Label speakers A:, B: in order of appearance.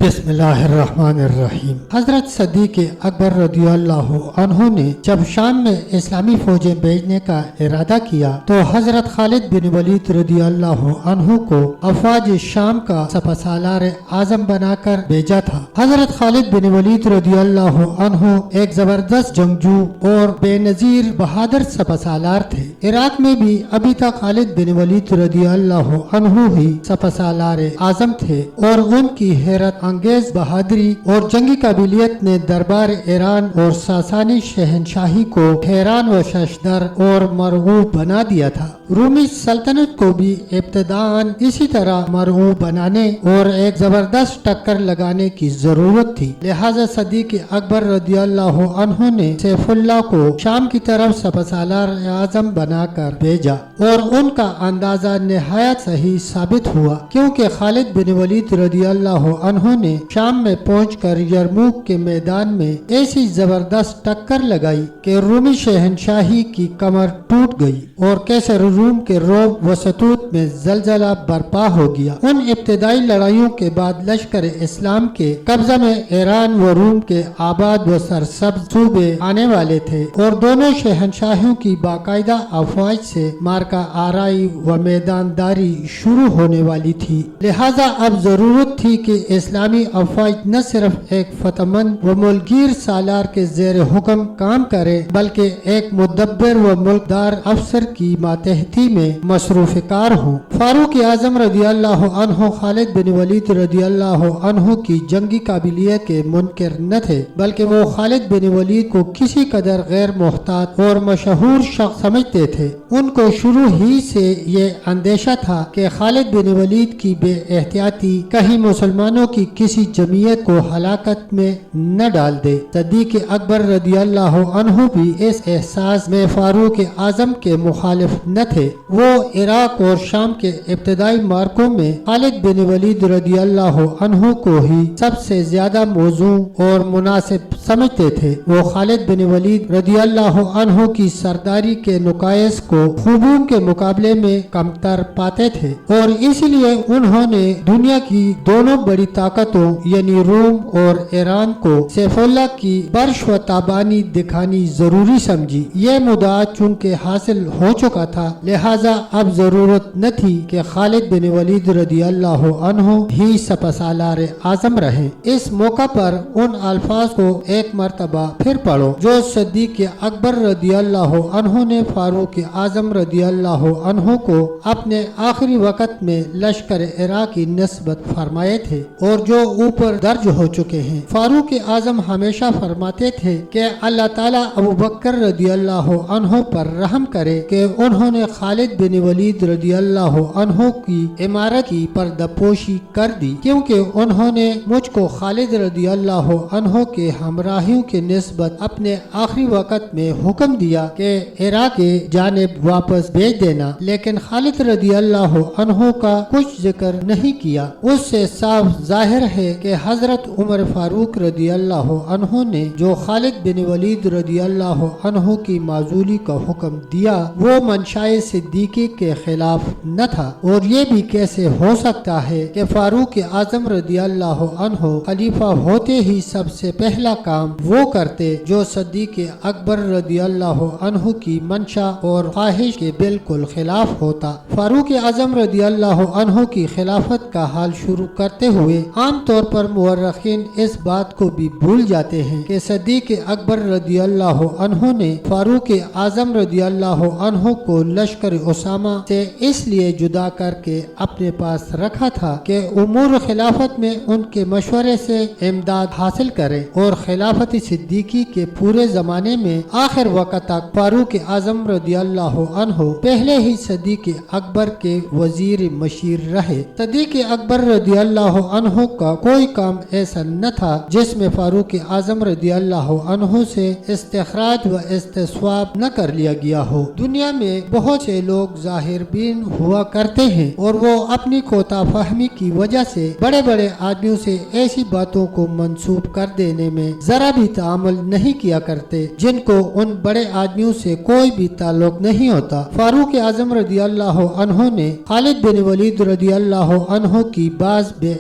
A: بسم اللہ الرحمن الرحیم۔ حضرت صدیق اکبر رضی اللہ عنہ نے جب شام میں اسلامی فوجیں بھیجنے کا ارادہ کیا تو حضرت خالد بن ولید رضی اللہ عنہ کو افواج شام کا سپہ سالار اعظم بنا کر بھیجا تھا۔ حضرت خالد بن ولید رضی اللہ عنہ ایک زبردست جنگجو اور بے نظیر بہادر سپہ سالار تھے۔ عراق میں بھی ابھی تک خالد بن ولید رضی اللہ عنہ ہی سپہ سالار اعظم تھے اور ان کی حیرت انگیز بہادری اور جنگی قابلیت نے دربار ایران اور ساسانی شہنشاہی کو حیران و ششدر اور مرعوب بنا دیا تھا۔ رومی سلطنت کو بھی ابتداءً اسی طرح مرعوب بنانے اور ایک زبردست ٹکر لگانے کی ضرورت تھی، لہذا صدیق اکبر رضی اللہ عنہ نے سیف اللہ کو شام کی طرف سپہ سالار اعظم بنا کر بھیجا اور ان کا اندازہ نہایت صحیح ثابت ہوا، کیونکہ خالد بن ولید رضی اللہ عنہ نے شام میں پہنچ کر یرموک کے میدان میں ایسی زبردست ٹکر لگائی کہ رومی شہنشاہی کی کمر ٹوٹ گئی اور کیسر روم کے روم و ستوت میں زلزلہ برپا ہو گیا۔ ان ابتدائی لڑائیوں کے بعد لشکر اسلام کے قبضہ میں ایران و روم کے آباد و سرسبز صوبے آنے والے تھے اور دونوں شہنشاہیوں کی باقاعدہ افواج سے مارکہ آرائی و میدان داری شروع ہونے والی تھی، لہذا اب ضرورت تھی کہ اسلامی افواج نہ صرف ایک فتح مند و ملکگیر سالار کے زیر حکم کام کرے بلکہ ایک مدبر و ملکدار افسر کی ماتحتی میں مصروف کار ہوں۔ فاروق اعظم رضی اللہ عنہ خالد بن ولید رضی اللہ عنہ کی جنگی قابلیت کے منکر نہ تھے، بلکہ وہ خالد بن ولید کو کسی قدر غیر محتاط اور مشہور شخص سمجھتے تھے۔ ان کو شروع ہی سے یہ اندیشہ تھا کہ خالد بن ولید کی بے احتیاطی کہیں مسلمانوں کی کسی جمعیت کو ہلاکت میں نہ ڈال دے۔ صدیق اکبر رضی اللہ عنہ بھی اس احساس میں فاروق اعظم کے مخالف نہ تھے۔ وہ عراق اور شام کے ابتدائی مارکوں میں خالد بن ولید رضی اللہ عنہ کو ہی سب سے زیادہ موزوں اور مناسب سمجھتے تھے۔ وہ خالد بن ولید رضی اللہ عنہ کی سرداری کے نقائص کو خوبیوں کے مقابلے میں کمتر پاتے تھے اور اس لیے انہوں نے دنیا کی دونوں بڑی طاقتوں یعنی روم اور ایران کو سیف اللہ کی برش و تابانی دکھانی ضروری سمجھی۔ یہ مدعا چونکہ حاصل ہو چکا تھا، لہذا اب ضرورت نہ تھی کہ خالد بن ولید رضی اللہ عنہ ہی سپہ سالار اعظم رہے۔ اس موقع پر ان الفاظ کو ایک مرتبہ پھر پڑھو جو صدیق اکبر رضی اللہ عنہ نے فاروق اعظم رضی اللہ عنہ کو اپنے آخری وقت میں لشکر عراق کی نسبت فرمائے تھے اور جو اوپر درج ہو چکے ہیں۔ فاروق اعظم ہمیشہ فرماتے تھے کہ اللہ تعالیٰ ابو بکر رضی اللہ عنہ پر رحم کرے کہ انہوں نے خالد بن ولید رضی اللہ عنہ کی امارت کی پردہ پوشی کر دی، کیونکہ انہوں نے مجھ کو خالد رضی اللہ عنہ کے ہمراہیوں کے نسبت اپنے آخری وقت میں حکم دیا کہ عراق کے جانب واپس بھیج دینا، لیکن خالد رضی اللہ عنہ کا کچھ ذکر نہیں کیا۔ اس سے صاف ظاہر ہے کہ حضرت عمر فاروق رضی اللہ عنہ نے جو خالد بن ولید رضی اللہ عنہ کی معزولی کا حکم دیا وہ منشائے صدیقی کے خلاف نہ تھا، اور یہ بھی کیسے ہو سکتا ہے کہ فاروق اعظم رضی اللہ عنہ خلیفہ ہوتے ہی سب سے پہلا کام وہ کرتے جو صدیق اکبر رضی اللہ عنہ کی منشا اور خواہش کے بالکل خلاف ہوتا۔ فاروق اعظم رضی اللہ عنہ کی خلافت کا حال شروع کرتے ہوئے عام طور پر مورخین اس بات کو بھی بھول جاتے ہیں کہ صدیق اکبر رضی اللہ عنہ نے فاروق اعظم رضی اللہ عنہ کو لشکر اسامہ سے اس لیے جدا کر کے اپنے پاس رکھا تھا کہ امور خلافت میں ان کے مشورے سے امداد حاصل کرے اور خلافت صدیقی کے پورے زمانے میں آخر وقت تک فاروق اعظم رضی اللہ عنہ پہلے ہی صدیق اکبر کے وزیر مشیر رہے۔ صدیق اکبر رضی اللہ عنہ کا کوئی کام ایسا نہ تھا جس میں فاروق اعظم رضی اللہ عنہ سے استخراج و استصواب نہ کر لیا گیا ہو۔ دنیا میں بہت سے لوگ ظاہر بین ہوا کرتے ہیں اور وہ اپنی کوتا فہمی کی وجہ سے بڑے بڑے آدمیوں سے ایسی باتوں کو منسوب کر دینے میں ذرا بھی تعامل نہیں کیا کرتے جن کو ان بڑے آدمیوں سے کوئی بھی تعلق نہیں ہوتا۔ فاروق اعظم رضی اللہ عنہ نے خالد بن ولید رضی اللہ عنہ کی بعض بے